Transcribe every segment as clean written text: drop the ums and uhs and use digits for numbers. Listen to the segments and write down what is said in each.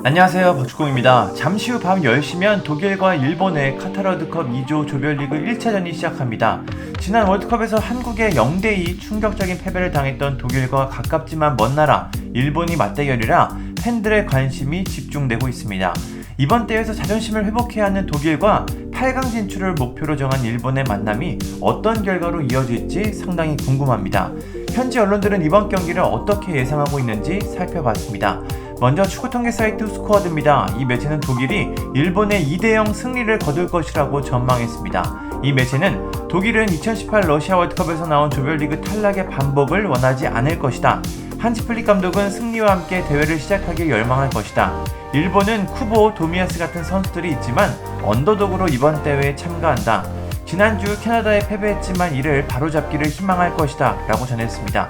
안녕하세요, 박주공입니다. 잠시 후 밤 10시면 독일과 일본의 카타르 월드컵 2조 조별리그 1차전이 시작합니다. 지난 월드컵에서 한국에 0대2 충격적인 패배를 당했던 독일과 가깝지만 먼 나라 일본이 맞대결이라 팬들의 관심이 집중되고 있습니다. 이번 대회에서 자존심을 회복해야 하는 독일과 8강 진출을 목표로 정한 일본의 만남이 어떤 결과로 이어질지 상당히 궁금합니다. 현지 언론들은 이번 경기를 어떻게 예상하고 있는지 살펴봤습니다. 먼저 축구 통계 사이트 스코어드입니다. 이 매체는 독일이 일본의 2대0 승리를 거둘 것이라고 전망했습니다. 이 매체는 독일은 2018 러시아 월드컵에서 나온 조별리그 탈락의 반복을 원하지 않을 것이다. 한지 플릭 감독은 승리와 함께 대회를 시작하길 열망할 것이다. 일본은 쿠보, 도미아스 같은 선수들이 있지만 언더독으로 이번 대회에 참가한다. 지난주 캐나다에 패배했지만 이를 바로잡기를 희망할 것이다 라고 전했습니다.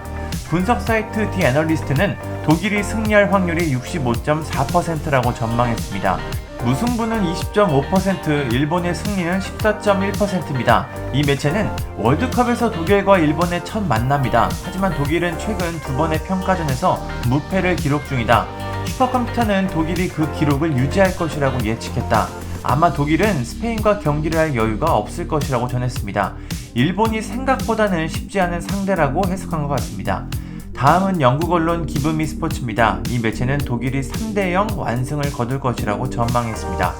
분석 사이트 디 애널리스트는 독일이 승리할 확률이 65.4%라고 전망했습니다. 무승부는 20.5%, 일본의 승리는 14.1%입니다. 이 매체는 월드컵에서 독일과 일본의 첫 만남이다. 하지만 독일은 최근 두 번의 평가전에서 무패를 기록 중이다. 슈퍼컴퓨터는 독일이 그 기록을 유지할 것이라고 예측했다. 아마 독일은 스페인과 경기를 할 여유가 없을 것이라고 전했습니다. 일본이 생각보다는 쉽지 않은 상대라고 해석한 것 같습니다. 다음은 영국 언론 기브미 스포츠입니다. 이 매체는 독일이 3대0 완승을 거둘 것이라고 전망했습니다.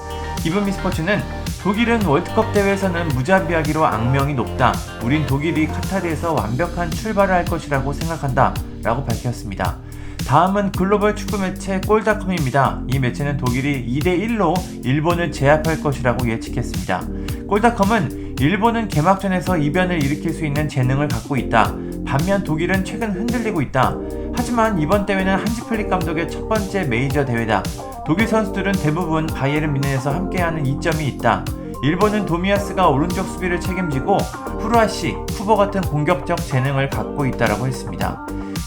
기브미 스포츠는 독일은 월드컵 대회에서는 무자비하기로 악명이 높다. 우린 독일이 카타르에서 완벽한 출발을 할 것이라고 생각한다. 라고 밝혔습니다. 다음은 글로벌 축구 매체 골닷컴입니다. 이 매체는 독일이 2대1로 일본을 제압할 것이라고 예측했습니다. 골닷컴은 일본은 개막전에서 이변을 일으킬 수 있는 재능을 갖고 있다. 반면 독일은 최근 흔들리고 있다. 하지만 이번 대회는 한지 플릭 감독의 첫 번째 메이저 대회다. 독일 선수들은 대부분 바이에른 뮌헨에서 함께하는 이점이 있다. 일본은 도미아스가 오른쪽 수비를 책임지고 후르아시, 쿠보 같은 공격적 재능을 갖고 있다라고 했습니다.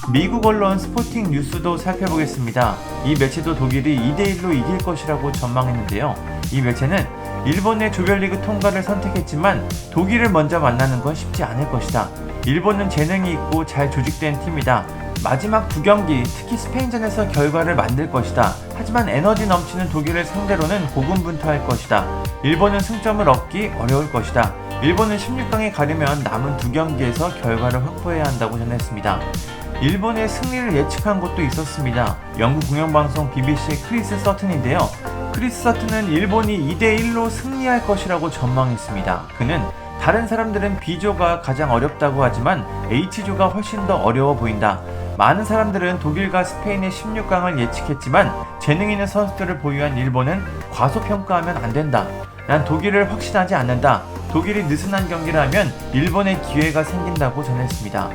미국 언론 스포팅 뉴스도 살펴보겠습니다. 이 매체도 독일이 2대1로 이길 것이라고 전망했는데요. 이 매체는 일본의 조별리그 통과를 선택했지만 독일을 먼저 만나는 건 쉽지 않을 것이다. 일본은 재능이 있고 잘 조직된 팀이다. 마지막 두 경기, 특히 스페인전에서 결과를 만들 것이다. 하지만 에너지 넘치는 독일을 상대로는 고군분투할 것이다. 일본은 승점을 얻기 어려울 것이다. 일본은 16강에 가려면 남은 두 경기에서 결과를 확보해야 한다고 전했습니다. 일본의 승리를 예측한 곳도 있었습니다. 영국 공영방송 BBC의 크리스 서튼인데요. 크리스 서튼은 일본이 2대1로 승리할 것이라고 전망했습니다. 그는 다른 사람들은 B조가 가장 어렵다고 하지만 H조가 훨씬 더 어려워 보인다. 많은 사람들은 독일과 스페인의 16강을 예측했지만 재능 있는 선수들을 보유한 일본은 과소평가하면 안 된다. 난 독일을 확신하지 않는다. 독일이 느슨한 경기를 하면 일본의 기회가 생긴다고 전했습니다.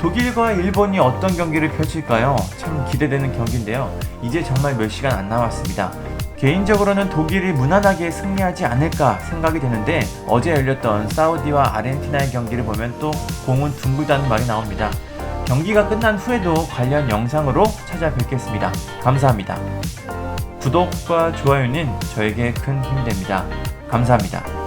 독일과 일본이 어떤 경기를 펼칠까요? 참 기대되는 경기인데요. 이제 정말 몇 시간 안 남았습니다. 개인적으로는 독일이 무난하게 승리하지 않을까 생각이 되는데 어제 열렸던 사우디와 아르헨티나의 경기를 보면 또 공은 둥글다는 말이 나옵니다. 경기가 끝난 후에도 관련 영상으로 찾아뵙겠습니다. 감사합니다. 구독과 좋아요는 저에게 큰 힘이 됩니다. 감사합니다.